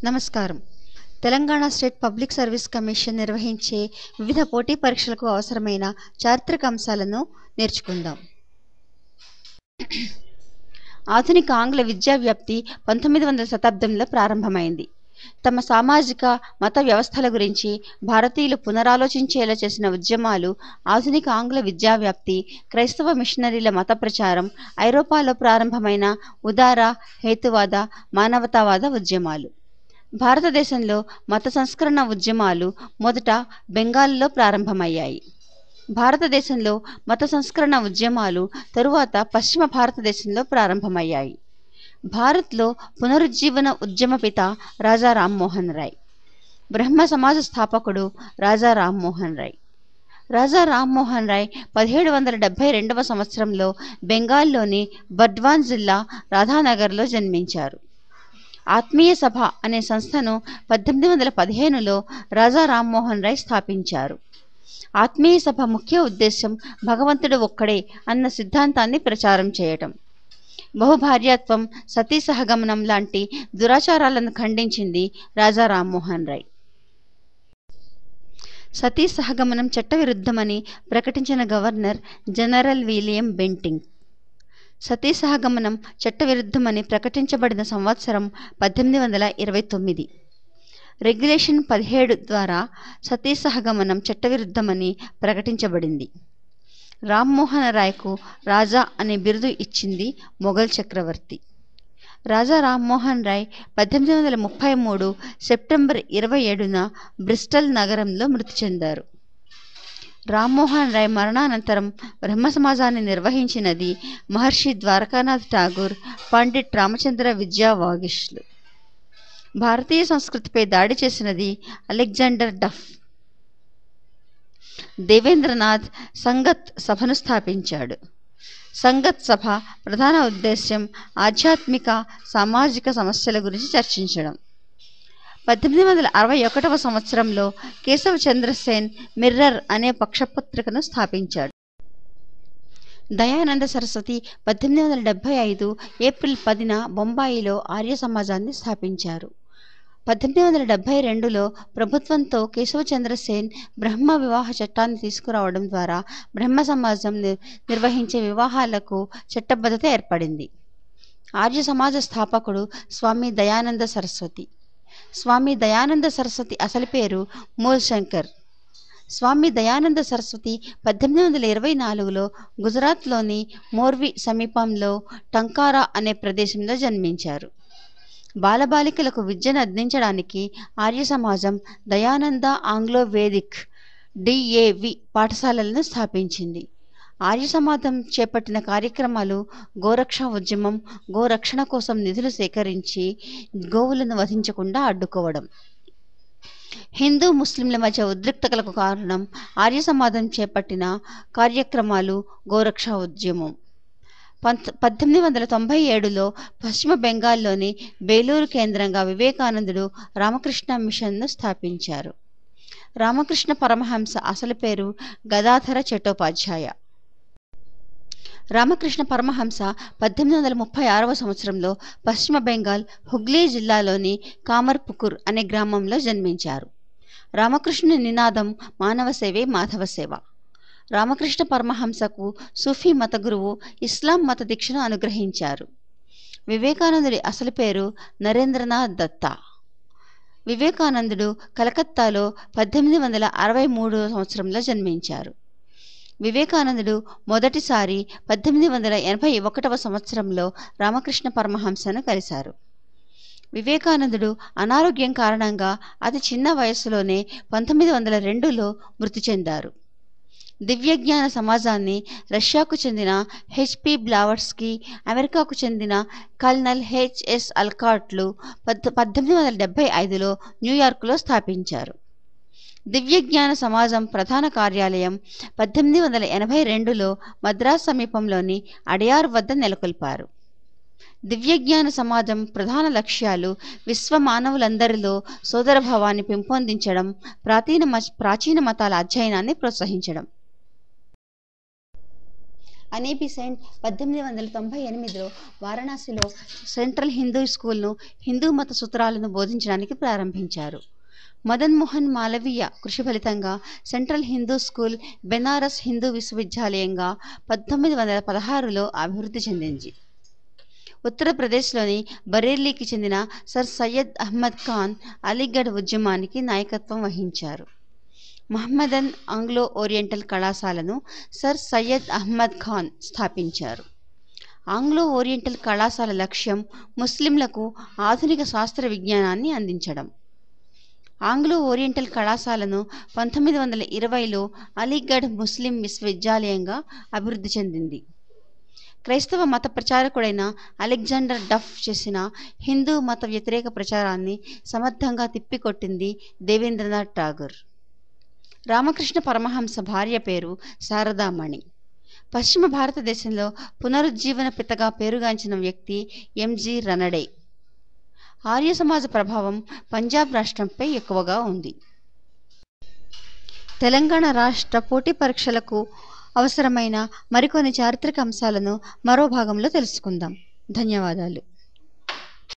నమస్కారం. Telangana state public service commission నిర్వహించే వివిధ పోటీ పరీక్షలకు అవసరమైన చారిత్రక అంశాలను నేర్చుకుందాం. ఆధునిక ఆంగ్ల విద్యా వ్యాప్తి 19వ శతాబ్దంలో ప్రారంభమైంది. తమ సామాజిక మత వ్యవస్థల గురించి భారతీయులు పునరాలోచించేలా చేసిన ఉద్యమాలు ఆధునిక ఆంగ్ల విద్యా వ్యాప్తి, క్రైస్తవ మిషనరీల మత ప్రచారం, ఐరోపాలో ప్రారంభమైన ఉదార, హేతువాద, మానవతావాద ఉద్యమాలు. భారతదేశంలో మత సంస్కరణ ఉద్యమాలు మొదట బెంగాల్లో ప్రారంభమయ్యాయి. భారతదేశంలో మత సంస్కరణ ఉద్యమాలు తరువాత పశ్చిమ భారతదేశంలో ప్రారంభమయ్యాయి. భారత్లో పునరుజ్జీవన ఉద్యమ పిత రాజా రామ్మోహన్ రాయ్. బ్రహ్మ సమాజ స్థాపకుడు రాజా రామ్మోహన్ రాయ్. రాజా రామ్మోహన్ రాయ్ 1772వ సంవత్సరంలో బెంగాల్లోని బర్ద్వాన్ జిల్లా రాధానగర్లో జన్మించారు. ఆత్మీయ సభ అనే సంస్థను 1815లో రాజా రామ్మోహన్ రాయ్ స్థాపించారు. ఆత్మీయ సభ ముఖ్య ఉద్దేశం భగవంతుడు ఒక్కడే అన్న సిద్ధాంతాన్ని ప్రచారం చేయటం. బహుభార్యాత్వం, సతీ సహగమనం లాంటి దురాచారాలను ఖండించింది రాజా రామ్మోహన్ రాయ్. సతీ సహగమనం చట్టవిరుద్ధమని ప్రకటించిన గవర్నర్ జనరల్ విలియం బెంటింగ్. సతీ సహగమనం చట్టవిరుద్ధమని ప్రకటించబడిన సంవత్సరం 1829. రెగ్యులేషన్ 17 ద్వారా సతీ సహగమనం చట్టవిరుద్ధమని ప్రకటించబడింది. రామ్మోహన్ రాయ్కు రాజా అనే బిరుదు ఇచ్చింది మొఘల్ చక్రవర్తి. రాజా రామ్మోహన్ రాయ్ 1833 సెప్టెంబర్ 27న బ్రిస్టల్ నగరంలో మృతి చెందారు. రామ్మోహన్ రాయ్ మరణానంతరం బ్రహ్మ సమాజాన్ని నిర్వహించినది మహర్షి ద్వారకానాథ్ ఠాగూర్, పండిట్ రామచంద్ర విద్యా వాగిష్లు. భారతీయ సంస్కృతిపై దాడి చేసినది అలెగ్జాండర్ డఫ్. దేవేంద్రనాథ్ సంగత్ సభను స్థాపించాడు. సంగత్ సభ ప్రధాన ఉద్దేశ్యం ఆధ్యాత్మిక, సామాజిక సమస్యల గురించి చర్చించడం. 1861వ సంవత్సరంలో కేశవ చంద్రసేన్ మిర్రర్ అనే పక్షపత్రికను స్థాపించాడు. దయానంద సరస్వతి 1875 ఏప్రిల్ 10న బొంబాయిలో ఆర్య సమాజాన్ని స్థాపించారు. 1872లో ప్రభుత్వంతో కేశవ చంద్రసేన్ బ్రహ్మ వివాహ చట్టాన్ని తీసుకురావడం ద్వారా బ్రహ్మ సమాజం నిర్వహించే వివాహాలకు చట్టబద్ధత ఏర్పడింది. ఆర్య సమాజ స్థాపకుడు స్వామి దయానంద సరస్వతి. స్వామి దయానంద సరస్వతి అసలు పేరు మూల్ శంకర్. స్వామి దయానంద సరస్వతి 1824లో గుజరాత్లోని మోర్వి సమీపంలో టంకారా అనే ప్రదేశంలో జన్మించారు. బాలబాలికలకు విద్యను అందించడానికి ఆర్య సమాజం దయానంద ఆంగ్లో వేదిక్ DAV పాఠశాలలను స్థాపించింది. ఆర్య సమాజం చేపట్టిన కార్యక్రమాలు గోరక్ష ఉద్యమం, గోరక్షణ కోసం నిధులు సేకరించి గోవులను వధించకుండా అడ్డుకోవడం. హిందూ ముస్లింల మధ్య ఉద్రిక్తతలకు కారణం ఆర్య సమాజం చేపట్టిన కార్యక్రమాలు గోరక్ష ఉద్యమం. 1897లో పశ్చిమ బెంగాల్లోని బేలూరు కేంద్రంగా వివేకానందుడు రామకృష్ణ మిషన్ను స్థాపించారు. రామకృష్ణ పరమహంస అసలు పేరు గదాధర చట్టోపాధ్యాయ. రామకృష్ణ పరమహంస 1836వ సంవత్సరంలో పశ్చిమ బెంగాల్ హుగ్లీ జిల్లాలోని కామర్పుకుర్ అనే గ్రామంలో జన్మించారు. రామకృష్ణుని నినాదం మానవ సేవే మాధవ సేవ. రామకృష్ణ పరమహంసకు సూఫీ మత గురువు ఇస్లాం మత దీక్షను అనుగ్రహించారు. వివేకానందుడి అసలు పేరు నరేంద్రనాథ్ దత్తా. వివేకానందుడు కలకత్తాలో 1863 సంవత్సరంలో జన్మించారు. వివేకానందుడు మొదటిసారి 1881వ సంవత్సరంలో రామకృష్ణ పరమహంసను కలిశారు. వివేకానందుడు అనారోగ్యం కారణంగా అతి చిన్న వయస్సులోనే 1902లో మృతి చెందారు. దివ్యజ్ఞాన సమాజాన్ని రష్యాకు చెందిన HP బ్లావట్స్కీ, అమెరికాకు చెందిన కల్నల్ HS అల్కాట్లు 1875లో న్యూయార్క్లో స్థాపించారు. దివ్యజ్ఞాన సమాజం ప్రధాన కార్యాలయం 1882లో మద్రాస్ సమీపంలోని అడయార్ వద్ద నెలకొల్పారు. దివ్యజ్ఞాన సమాజం ప్రధాన లక్ష్యాలు విశ్వ మానవులందరిలో సోదరభావాన్ని పెంపొందించడం, ప్రాచీన మతాల అధ్యయనాన్ని ప్రోత్సహించడం. అనీ బెసెంట్ 1898లో వారణాసిలో సెంట్రల్ హిందూ స్కూల్ను హిందూ మత సూత్రాలను బోధించడానికి ప్రారంభించారు. మదన్ మోహన్ మాలవీయ కృషి ఫలితంగా సెంట్రల్ హిందూ స్కూల్ బెనారస్ హిందూ విశ్వవిద్యాలయంగా 1916లో అభివృద్ధి చెందింది. ఉత్తరప్రదేశ్లోని బరేలీకి చెందిన సర్ సయ్యద్ అహ్మద్ ఖాన్ అలీగఢ్ ఉద్యమానికి నాయకత్వం వహించారు. మహమ్మదన్ ఆంగ్లో ఓరియంటల్ కళాశాలను సర్ సయ్యద్ అహ్మద్ ఖాన్ స్థాపించారు. ఆంగ్లో ఓరియంటల్ కళాశాల లక్ష్యం ముస్లింలకు ఆధునిక శాస్త్ర విజ్ఞానాన్ని అందించడం. ఆంగ్లో ఓరియంటల్ కళాశాలను 1920లో అలీగఢ్ ముస్లిం విశ్వవిద్యాలయంగా అభివృద్ధి చెందింది. క్రైస్తవ మత ప్రచారకుడైన అలెగ్జాండర్ డఫ్ చేసిన హిందూ మత వ్యతిరేక ప్రచారాన్ని సమర్థంగా తిప్పికొట్టింది దేవేంద్రనాథ్ ఠాగూర్. రామకృష్ణ పరమహంస భార్య పేరు శారదామణి. పశ్చిమ భారతదేశంలో పునరుజ్జీవన పితగా పేరుగాంచిన వ్యక్తి ఎంజి రనడే. ఆర్య సమాజ ప్రభావం పంజాబ్ రాష్ట్రంపై ఎక్కువగా ఉంది. తెలంగాణ రాష్ట్ర పోటీ పరీక్షలకు అవసరమైన మరికొన్ని చారిత్రక అంశాలను మరో భాగంలో తెలుసుకుందాం. ధన్యవాదాలు.